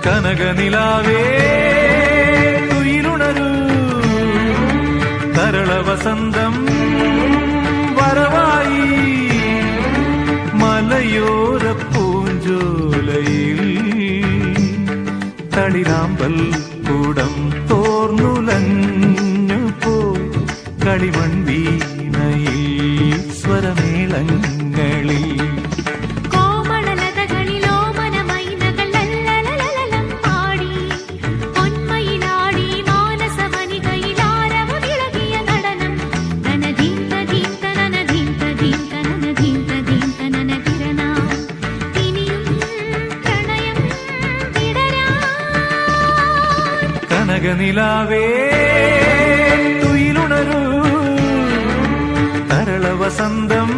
കനകനിലാവേ തുയിലുണരൂ തരള വസന്തം വരവായി മലയോര പൂഞ്ചോലയിൽ തളിരാമ്പൽ കൂടം തോർന്നുലഞ്ഞു പോയി കളിമൺവീണയിൽ സ്വരമേളങ്ങളിൽ കനകനിലാവേ തുയിലുണരൂ തരള വസന്തം